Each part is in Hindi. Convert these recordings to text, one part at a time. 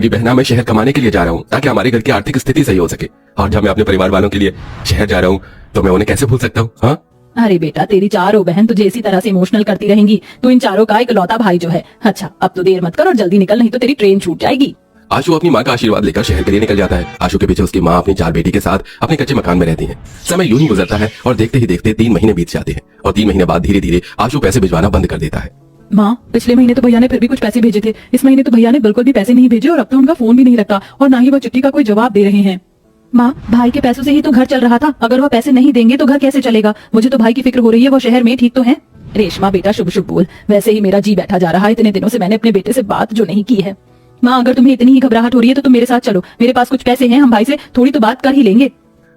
मेरी बहना, मैं शहर कमाने के लिए जा रहा हूँ ताकि हमारे घर की आर्थिक स्थिति सही हो सके। और जब मैं अपने परिवार वालों के लिए शहर जा रहा हूँ तो मैं उन्हें कैसे भूल सकता हूँ? हाँ अरे बेटा, तेरी चारों बहन तुझे इसी तरह से इमोशनल करती रहेंगी। तू इन चारों का इकलौता भाई जो है। अच्छा, अब तो देर मत कर और जल्दी निकल, नहीं तो तेरी ट्रेन छूट जाएगी। आशु अपनी माँ का आशीर्वाद लेकर शहर के लिए निकल जाता है। आशु के पीछे उसकी माँ अपनी 4 बेटी के साथ अपने कच्चे मकान में रहती है। समय यूं ही गुजरता है और देखते ही देखते 3 महीने बीत जाते हैं और 3 महीने बाद धीरे धीरे आशु पैसे भिजवाना बंद कर देता है। माँ, पिछले महीने तो भैया ने फिर भी कुछ पैसे भेजे थे। इस महीने तो भैया ने बिल्कुल भी पैसे नहीं भेजे और अब तो उनका फोन भी नहीं रखता और ना ही वो चिट्ठी का कोई जवाब दे रहे हैं। माँ, भाई के पैसों से ही तो घर चल रहा था। अगर वो पैसे नहीं देंगे तो घर कैसे चलेगा? मुझे तो भाई की फिक्र हो रही है। वो शहर में ठीक तो है? रेशमा बेटा, शुभ शुभ बोल। वैसे ही मेरा जी बैठा जा रहा है। इतने दिनों से मैंने अपने बेटे से बात जो नहीं की है। माँ, अगर तुम्हें इतनी ही घबराहट हो रही है तो तुम मेरे साथ चलो। मेरे पास कुछ पैसे हैं, हम भाई से थोड़ी तो बात कर ही लेंगे।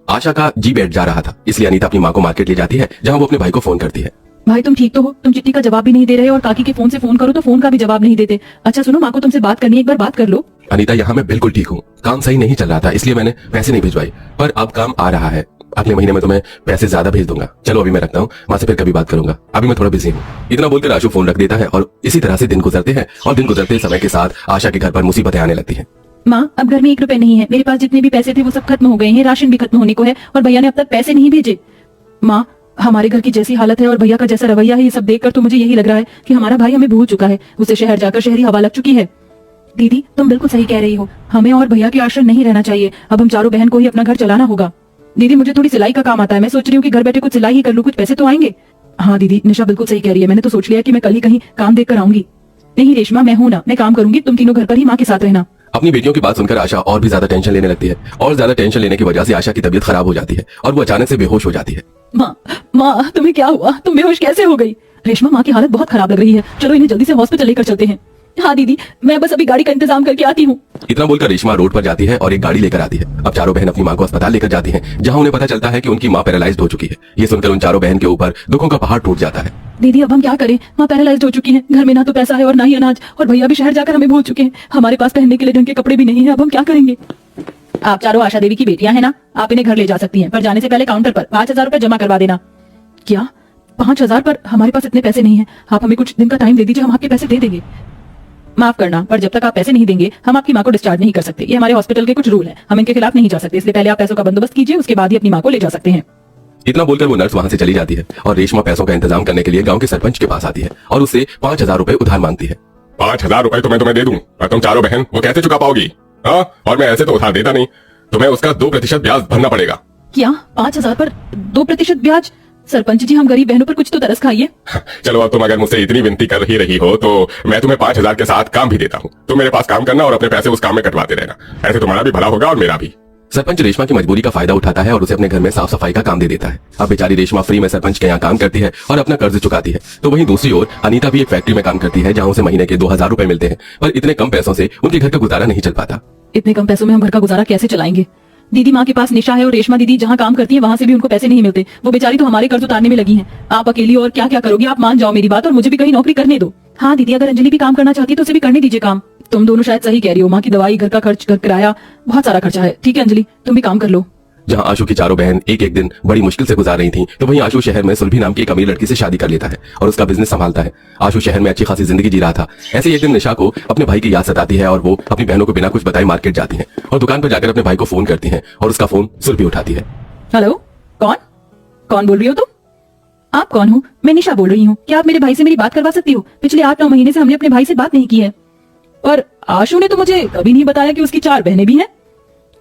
आशा का जी बैठ जा रहा था, इसलिए अनीता अपनी माँ को मार्केट ले जाती है जहाँ वो अपने भाई को फोन करती है। भाई, तुम ठीक तो हो? तुम चिट्ठी का जवाब भी नहीं दे रहे और काकी के फोन से फोन करो तो फोन का भी जवाब नहीं देते। अच्छा सुनो, माँ को तुमसे बात करनी है, एक बार बात कर लो। अनीता, यहाँ मैं बिल्कुल ठीक हूँ। काम सही नहीं चल रहा था इसलिए मैंने पैसे नहीं भिजवाई, पर अब काम आ रहा है। अगले महीने में तुम्हें पैसे ज्यादा भेज दूंगा। चलो अभी मैं रखता हूँ, माँ से फिर कभी बात करूंगा, अभी मैं थोड़ा बिजी हूँ। इतना बोलकर आशु फोन रख देता है और इसी तरह से दिन गुजरते हैं और दिन गुजरते समय के साथ आशा के घर पर मुसीबतें आने लगती है। माँ, अब घर में 1 रुपए नहीं है। मेरे पास जितने भी पैसे थे वो सब खत्म हो गए हैं। राशन भी खत्म होने को है और भैया ने अब तक पैसे नहीं भेजे। माँ, हमारे घर की जैसी हालत है और भैया का जैसा रवैया है, ये सब देखकर तो मुझे यही लग रहा है कि हमारा भाई हमें भूल चुका है। उसे शहर जाकर शहरी हवा लग चुकी है। दीदी, तुम बिल्कुल सही कह रही हो। हमें और भैया के आश्रय नहीं रहना चाहिए। अब हम चारों बहन को ही अपना घर चलाना होगा। दीदी, मुझे थोड़ी सिलाई का काम आता है। मैं सोच रही हूँ कि घर बैठे कुछ सिलाई ही कर लूँ, कुछ पैसे तो आएंगे। हाँ दीदी, निशा बिल्कुल सही कह रही है। मैंने तो सोच लिया कि मैं कल ही कहीं काम देख कर आऊंगी। नहीं रेशमा, मैं हूँ ना, मैं काम करूंगी। तुम तीनों घर पर ही माँ के साथ रहना। अपनी बेटियों की बात सुनकर आशा और भी ज्यादा टेंशन लेने लगती है और ज्यादा टेंशन लेने की वजह से आशा की तबीयत खराब हो जाती है और वो अचानक से बेहोश हो जाती है। माँ, तुम्हें क्या हुआ? तुम बेहोश कैसे हो गई? रेशमा, माँ की हालत बहुत खराब लग रही है। चलो इन्हें जल्दी से हॉस्पिटल लेकर चलते हैं। हाँ दीदी, मैं बस अभी गाड़ी का इंतजाम करके आती हूँ। इतना बोलकर रेशमा रोड पर जाती है और एक गाड़ी लेकर आती है। अब चारों बहन अपनी माँ को अस्पताल लेकर जाती हैं, जहाँ उन्हें पता चलता है कि उनकी माँ पैरालाइज्ड हो चुकी है। ये सुनकर उन चारों बहन के ऊपर दुखों का पहाड़ टूट जाता है। दीदी, अब हम क्या करें? माँ पैरालाइज्ड हो चुकी है। घर में ना तो पैसा है और ना ही अनाज, और भैया भी शहर जाकर हमें भूल चुके हैं। हमारे पास पहनने के लिए ढंग के कपड़े भी नहीं है। अब हम क्या करेंगे? आप चारों आशा देवी की बेटियां हैं ना, आप इन्हें घर ले जा सकती हैं, पर जाने से पहले काउंटर पर 5,000 रुपए जमा करवा देना। क्या 5,000? पर हमारे पास इतने पैसे नहीं है। आप हमें कुछ दिन का टाइम दे दीजिए, हम आपके पैसे दे देंगे। माफ करना, पर जब तक आप पैसे नहीं देंगे हम आपकी माँ को डिस्चार्ज नहीं कर सकते। ये हमारे हॉस्पिटल के कुछ रूल हैं, हम इनके खिलाफ नहीं जा सकते। इसलिए पहले आप पैसों का बंदोबस्त कीजिए, उसके बाद ही अपनी माँ को ले जा सकते हैं। इतना बोलकर वो नर्स वहाँ से चली जाती है और रेशमा पैसों का इंतजाम करने के लिए गांव के सरपंच के पास आती है और उससे 5,000 रुपए उधार मांगती है। 5,000 रुपए तो मैं तुम्हें दे दूं, और तुम चारों बहन वो कैसे चुका पाओगी? हाँ, और मैं ऐसे तो उधार देता नहीं, तुम्हें उसका 2% ब्याज भरना पड़ेगा। क्या 5,000 पर 2% ब्याज? सरपंच जी, हम गरीब बहनों पर कुछ तो तरस खाइए। चलो, अब तुम अगर मुझसे इतनी विनती कर ही रही हो तो मैं तुम्हें 5,000 के साथ काम भी देता हूँ। तुम मेरे पास काम करना और अपने पैसे उस काम में कटवाते रहना, ऐसे तुम्हारा भी भला होगा और मेरा भी। सरपंच रेशमा की मजबूरी का फायदा उठाता है और उसे अपने घर में साफ सफाई का काम दे देता है। अब बेचारी रेशमा फ्री में सरपंच के यहाँ काम करती है और अपना कर्ज चुकाती है। तो वहीं दूसरी ओर अनीता भी एक फैक्ट्री में काम करती है जहाँ उसे महीने के 2,000 रुपए मिलते हैं, पर इतने कम पैसों से उनके घर का गुजारा नहीं चल पाता। इतने कम पैसों में हम घर का गुजारा कैसे चलाएंगे? दीदी, माँ के पास निशा है और रेशमा दीदी जहाँ काम करती है वहाँ से भी उनको पैसे नहीं मिलते। वो बेचारी तो हमारे कर्ज उतारने में लगी हैं। आप अकेली और क्या क्या करोगी? आप मान जाओ मेरी बात और मुझे भी कहीं नौकरी करने दो। हाँ दीदी, अगर अंजलि भी काम करना चाहती है तो उसे भी करने दीजिए काम। तुम दोनों शायद सही कह रही हो। माँ की दवाई, घर का खर्च, घर किराया, बहुत सारा खर्चा है। ठीक है अंजलि, तुम भी काम कर लो। जहाँ आशु की चारों बहन एक एक दिन बड़ी मुश्किल से गुजार रही थी, तो वहीं आशु शहर में सुलभी नाम की एक अमीर लड़की से शादी कर लेता है और उसका बिजनेस संभालता है। आशु शहर में अच्छी खासी जिंदगी जी रहा था। ऐसे ही एक दिन निशा को अपने भाई की याद सताती है और वो अपनी बहनों को बिना कुछ बताए मार्केट जाती है और दुकान पर जाकर अपने भाई को फोन करती है और उसका फोन सुलभी उठाती है। हेलो, कौन बोल रही हो तुम? आप कौन हो? मैं निशा बोल रही हूँ। क्या आप मेरे भाई से मेरी बात करवा सकती हो? पिछले 8-9 महीने से हमने अपने भाई से बात नहीं की है और आशु ने तो मुझे कभी नहीं बताया कि उसकी 4 बहनें भी हैं।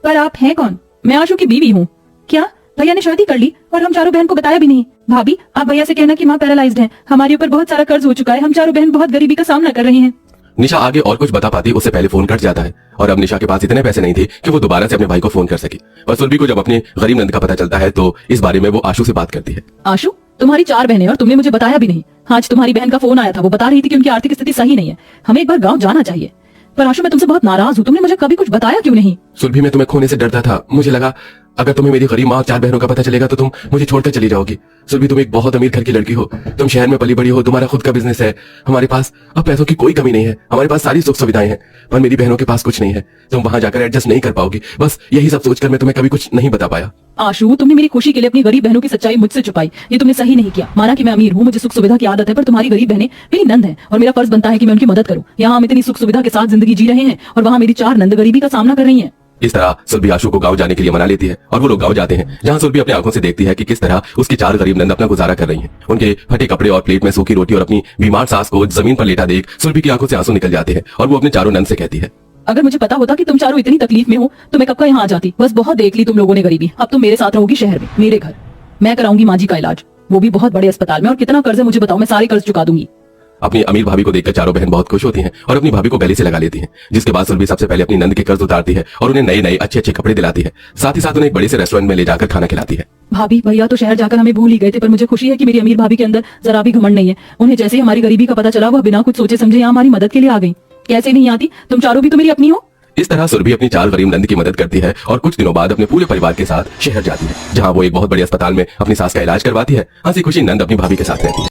पर आप हैं कौन? मैं आशु की बीवी हूँ। क्या भैया ने शादी कर ली और हम चारों बहन को बताया भी नहीं? भाभी, आप भैया से कहना कि माँ पैरालाइज्ड है, हमारे ऊपर बहुत सारा कर्ज हो चुका है, हम चारों बहन बहुत गरीबी का सामना कर रही हैं। निशा आगे और कुछ बता पाती उससे पहले फोन कट जाता है और अब निशा के पास इतने पैसे नहीं थे कि वो दोबारा से अपने भाई को फोन कर सके। पर सुलभी को जब अपने गरीब नंद का पता चलता है तो इस बारे में वो आशु से बात करती है। आशु, तुम्हारी 4 बहनें और तुमने मुझे बताया भी नहीं। आज तुम्हारी बहन का फोन आया था, वो बता रही थी कि उनकी आर्थिक स्थिति सही नहीं है, हमें एक बार गाँव जाना चाहिए। पर आशु, मैं तुमसे बहुत नाराज हूँ, तुमने मुझे कभी कुछ बताया क्यों नहीं? सुरभि, मैं तुम्हें खोने से डरता था। मुझे लगा अगर तुम्हें मेरी गरीब माँ और 4 बहनों का पता चलेगा तो तुम मुझे छोड़कर चली जाओगी। सुरभि, तुम एक बहुत अमीर घर की लड़की हो, तुम शहर में पली बड़ी हो, तुम्हारा खुद का बिजनेस है। हमारे पास अब पैसों की कोई कमी नहीं है, हमारे पास सारी सुख सुविधाएं हैं, पर मेरी बहनों के पास कुछ नहीं है। तुम वहां जाकर एडजस्ट नहीं कर पाओगी। बस यही सब सोचकर मैं तुम्हें कभी कुछ नहीं बता पाया। आशु, तुमने मेरी खुशी के लिए अपनी गरीब बहनों की सच्चाई मुझसे छुपाई। ये तुमने सही नहीं किया। माना कि मैं अमीर हूँ, मुझे सुख सुविधा की आदत है, पर तुम्हारी गरीब बहनें मेरी नंद है और मेरा फर्ज बनता है कि मैं उनकी मदद करूँ। यहाँ हम इतनी सुख सुविधा के साथ जिंदगी जी रहे हैं और वहाँ मेरी 4 नंद गरीबी का सामना कर रही है। इस तरह सुरभि आशु को गांव जाने के लिए मना लेती है और वो लोग गांव जाते हैं, जहां सुरभि अपनी आंखों से देखती है कि किस तरह उसकी 4 गरीब नंद अपना गुजारा कर रही हैं। उनके फटे कपड़े और प्लेट में सूखी रोटी और अपनी बीमार सास को जमीन पर लेटा देख सुरभि की आंखों से आंसू निकल जाते हैं और वो अपने चारों नंद से कहती है, अगर मुझे पता होता कि तुम चारों इतनी तकलीफ में हो तो मैं कब का यहाँ आ जाती। बस बहुत देख ली तुम लोगों ने गरीबी। अब तुम मेरे साथ रहोगी शहर में, मेरे घर। मैं कराऊंगी माँ जी का इलाज, वो भी बहुत बड़े अस्पताल में। और कितना कर्ज है मुझे बताओ, मैं सारे कर्ज चुका दूंगी। अपनी अमीर भाभी को देखकर चारों बहन बहुत खुश होती हैं और अपनी भाभी को गले से लगा लेती हैं। जिसके बाद सुरभि सबसे पहले अपनी नंद के कर्ज उतारती है और उन्हें नए नए अच्छे अच्छे कपड़े दिलाती है। साथ ही साथ उन्हें एक बड़े से रेस्टोरेंट में ले जाकर खाना खिलाती है। भाभी, भैया तो शहर जाकर हमें भूल ही गए थे, पर मुझे खुशी है कि मेरी अमीर भाभी के अंदर जरा भी घमंड नहीं है। उन्हें जैसे ही हमारी गरीबी का पता चला, वह बिना कुछ सोचे समझे यहाँ हमारी मदद के लिए आ गई। कैसे नहीं आती, तुम चारों भी तो मेरी अपनी हो। इस तरह सुरभि अपनी 4 गरीब नंद की मदद करती है और कुछ दिनों बाद अपने पूरे परिवार के साथ शहर जाती है, जहां वो एक बहुत बड़े अस्पताल में अपनी सास का इलाज करवाती है। हंसी खुशी नंद अपनी भाभी के साथ रहती है।